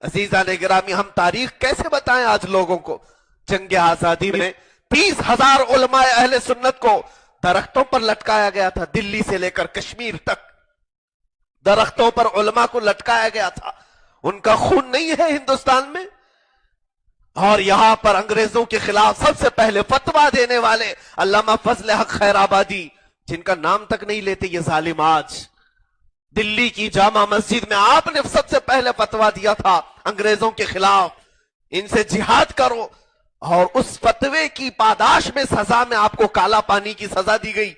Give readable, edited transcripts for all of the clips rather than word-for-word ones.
عزیزان گرامی، ہم تاریخ کیسے بتائیں آج لوگوں کو؟ جنگ آزادی میں 30,000 علماء اہل سنت کو درختوں پر لٹکایا گیا تھا، دلی سے لے کر کشمیر تک درختوں پر علماء کو لٹکایا گیا تھا۔ ان کا خون نہیں ہے ہندوستان میں؟ اور یہاں پر انگریزوں کے خلاف سب سے پہلے فتویٰ دینے والے علامہ فضل حق خیر آبادی، جن کا نام تک نہیں لیتے یہ ظالم، آج دلی کی جامع مسجد میں آپ نے سب سے پہلے فتویٰ دیا تھا انگریزوں کے خلاف، ان سے جہاد کرو، اور اس فتوے کی پاداش میں سزا میں آپ کو کالا پانی کی سزا دی گئی۔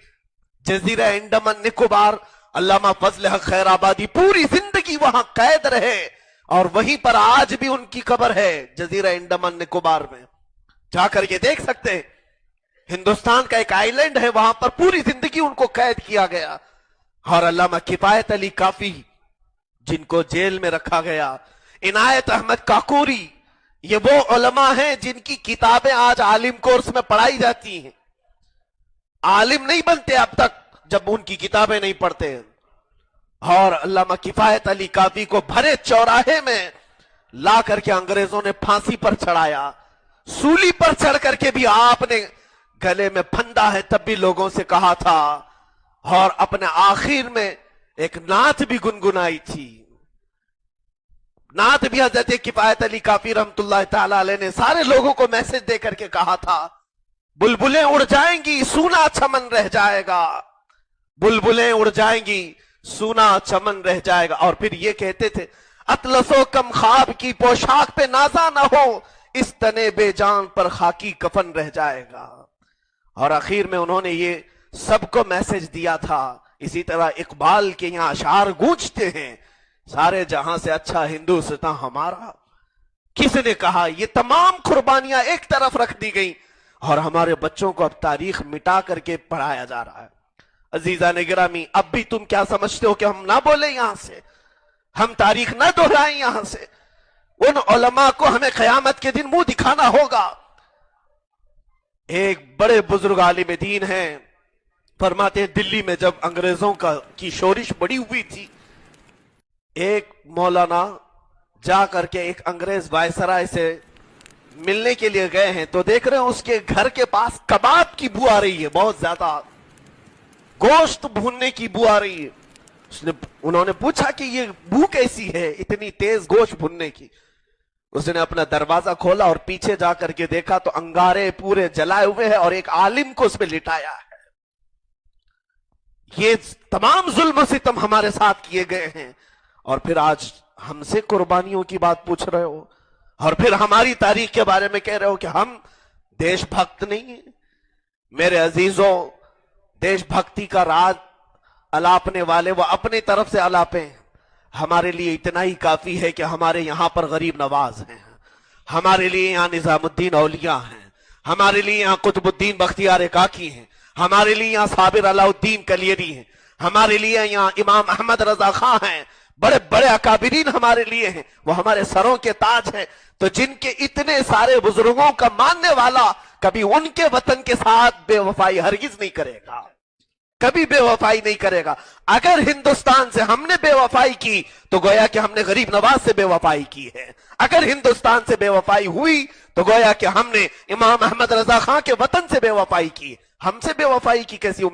جزیرہ انڈمان نکوبار، علامہ فضل حق خیر آبادی پوری زندگی وہاں قید رہے، اور وہیں پر آج بھی ان کی قبر ہے جزیرہ انڈمان نکوبار میں، جا کر کے دیکھ سکتے ہیں۔ ہندوستان کا ایک آئی لینڈ ہے، وہاں پر پوری زندگی ان کو قید کیا گیا۔ اور علامہ کفایت علی کافی، جن کو جیل میں رکھا گیا، عنایت احمد کاکوری، یہ وہ علماء ہیں جن کی کتابیں آج عالم کورس میں پڑھائی جاتی ہیں۔ عالم نہیں بنتے اب تک جب ان کی کتابیں نہیں پڑھتے ہیں۔ اور علامہ کفایت علی کافی کو بھرے چوراہے میں لا کر کے انگریزوں نے پھانسی پر چڑھایا، سولی پر چڑھ کر کے بھی آپ نے گلے میں پھندا ہے تب بھی لوگوں سے کہا تھا، اور اپنے آخر میں ایک نعت بھی گنگنائی تھی۔ نعت بھی حضرت کفایت علی کافی رحمت اللہ تعالی علیہ نے سارے لوگوں کو میسج دے کر کے کہا تھا، بلبلیں اڑ جائیں گی سونا چمن رہ جائے گا، بلبلیں اڑ جائیں گی سونا چمن رہ جائے گا۔ اور پھر یہ کہتے تھے، اطلس و کم خواب کی پوشاک پہ نازا نہ ہو، اس تنے بے جان پر خاکی کفن رہ جائے گا۔ اور آخر میں انہوں نے یہ سب کو میسج دیا تھا۔ اسی طرح اقبال کے یہاں اشعار گونجتے ہیں، سارے جہاں سے اچھا ہندوستان ہمارا۔ کس نے کہا؟ یہ تمام قربانیاں ایک طرف رکھ دی گئیں، اور ہمارے بچوں کو اب تاریخ مٹا کر کے پڑھایا جا رہا ہے۔ عزیزان گرامی، اب بھی تم کیا سمجھتے ہو کہ ہم نہ بولیں یہاں سے، ہم تاریخ نہ دہرائیں یہاں سے؟ ان علماء کو ہمیں قیامت کے دن منہ دکھانا ہوگا۔ ایک بڑے بزرگ عالم دین ہیں، فرماتے ہیں دلی میں جب انگریزوں کی شورش بڑی ہوئی تھی، ایک مولانا جا کر کے ایک انگریز وائسرائے سے ملنے کے لیے گئے ہیں، تو دیکھ رہے ہیں اس کے گھر کے پاس کباب کی بو آ رہی ہے، بہت زیادہ گوشت بھوننے کی بو آ رہی ہے۔ انہوں نے پوچھا کہ یہ بو کیسی ہے اتنی تیز گوشت بھوننے کی؟ اس نے اپنا دروازہ کھولا اور پیچھے جا کر کے دیکھا تو انگارے پورے جلائے ہوئے ہیں، اور ایک عالم کو اس پہ لٹایا ہے۔ یہ تمام ظلم و ستم ہمارے ساتھ کیے گئے ہیں، اور پھر آج ہم سے قربانیوں کی بات پوچھ رہے ہو، اور پھر ہماری تاریخ کے بارے میں کہہ رہے ہو کہ ہم دیش بھکت نہیں ہیں۔ میرے عزیزوں، دیش بھکتی کا راج الاپنے والے وہ اپنی طرف سے الاپیں، ہمارے لیے اتنا ہی کافی ہے کہ ہمارے یہاں پر غریب نواز ہیں، ہمارے لیے یہاں نظام الدین اولیاء ہیں، ہمارے لیے یہاں قطب الدین بختیار کاکی ہیں، ہمارے لیے یہاں صابر علاء الدین کلیری ہیں، ہمارے لیے یہاں امام احمد رضا خاں ہیں، بڑے بڑے اکابرین ہمارے لیے ہیں، وہ ہمارے سروں کے تاج ہیں۔ تو جن کے اتنے سارے بزرگوں کا ماننے والا کبھی ان کے وطن کے ساتھ بے وفائی ہرگز نہیں کرے گا، کبھی بے وفائی نہیں کرے گا۔ اگر ہندوستان سے ہم نے بے وفائی کی تو گویا کہ ہم نے غریب نواز سے بے وفائی کی ہے، اگر ہندوستان سے بے وفائی ہوئی تو گویا کہ ہم نے امام احمد رضا خاں کے وطن سے بے وفائی کی۔ ہم سے بے وفائی کی کیسی